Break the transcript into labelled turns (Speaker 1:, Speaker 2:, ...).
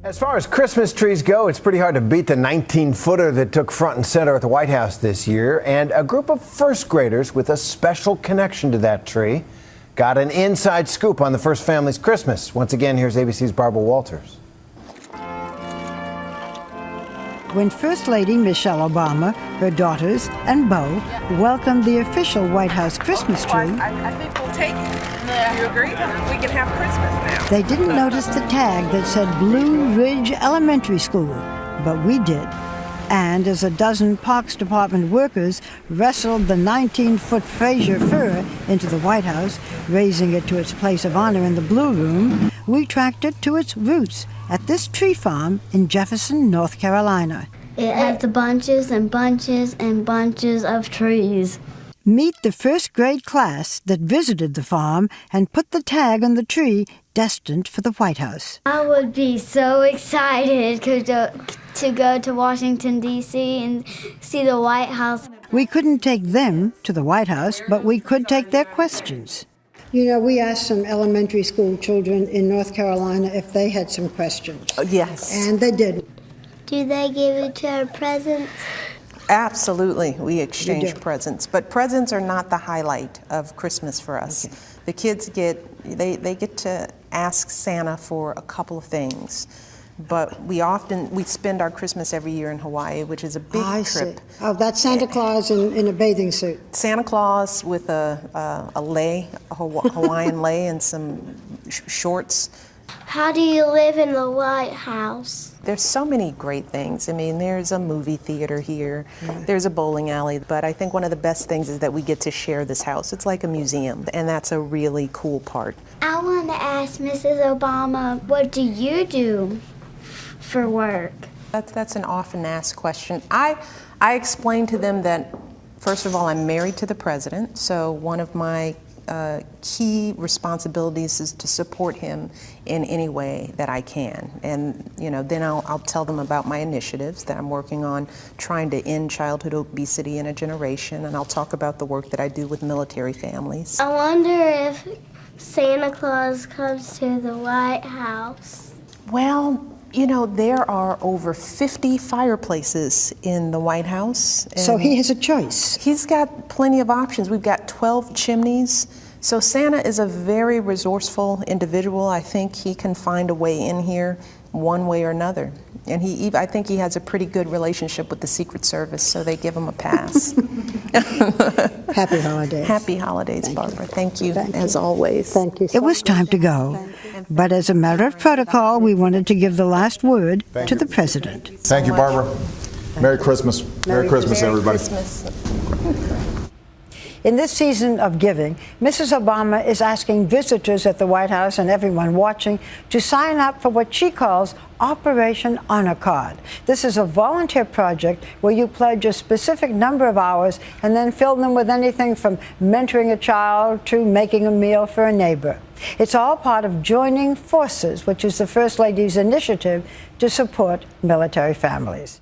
Speaker 1: As far as Christmas trees go, it's pretty hard to beat the 19-footer that took front and center at the White House this year. And a group of first graders with a special connection to that tree got an inside scoop on the first family's Christmas. Once again, here's ABC's Barbara Walters.
Speaker 2: When First Lady Michelle Obama, her daughters, and Beau welcomed the official White House Christmas tree,
Speaker 3: I think we'll take it. You agree? We can have Christmas now.
Speaker 2: they didn't notice the tag that said Blue Ridge Elementary School, but we did. And as a dozen Parks Department workers wrestled the 19-foot Fraser fir into the White House, raising it to its place of honor in the Blue Room, we tracked it to its roots at this tree farm in Jefferson, North Carolina.
Speaker 4: It has bunches and bunches and bunches of trees.
Speaker 2: Meet the first grade class that visited the farm and put the tag on the tree destined for the White House.
Speaker 4: I would be so excited to go to Washington, D.C. and see the White House.
Speaker 2: We couldn't take them to the White House, but we could take their questions. You know, we asked some elementary school children in North Carolina if they had some questions.
Speaker 5: Yes.
Speaker 2: And they did.
Speaker 4: Do they give it to our presents?
Speaker 5: Absolutely, we exchange presents, but presents are not the highlight of Christmas for us. Okay. The kids get to ask Santa for a couple of things, but we spend our Christmas every year in Hawaii, which is a big trip.
Speaker 2: See. Oh, that's Santa Claus in a bathing suit.
Speaker 5: Santa Claus with a lei, a Hawaiian lei, and some shorts.
Speaker 4: How do you live in the White House?
Speaker 5: There's so many great things. I mean, there's a movie theater here, there's a bowling alley, but I think one of the best things is that we get to share this house. It's like a museum, and that's a really cool part.
Speaker 4: I want to ask Mrs. Obama, what do you do for work?
Speaker 5: That's an often asked question. I explain to them that, first of all, I'm married to the president, so one of my key responsibilities is to support him in any way that I can. And then I'll tell them about my initiatives that I'm working on, trying to end childhood obesity in a generation, and I'll talk about the work that I do with military families.
Speaker 4: I wonder if Santa Claus comes to the White House.
Speaker 5: Well, there are over 50 fireplaces in the White House.
Speaker 2: So he has a choice.
Speaker 5: He's got plenty of options. We've got 12 chimneys. So Santa is a very resourceful individual. I think he can find a way in here one way or another. And I think he has a pretty good relationship with the Secret Service, so they give him a pass.
Speaker 2: Happy holidays.
Speaker 5: Happy holidays, Barbara. Thank you, as always.
Speaker 2: Thank you. It was time to go. But as a matter of protocol, we wanted to give the last word to the president.
Speaker 6: Thank you, Barbara. Merry Christmas. Merry Christmas, everybody.
Speaker 2: In this season of giving, Mrs. Obama is asking visitors at the White House and everyone watching to sign up for what she calls Operation Honor Card. This is a volunteer project where you pledge a specific number of hours and then fill them with anything from mentoring a child to making a meal for a neighbor. It's all part of Joining Forces, which is the First Lady's initiative to support military families.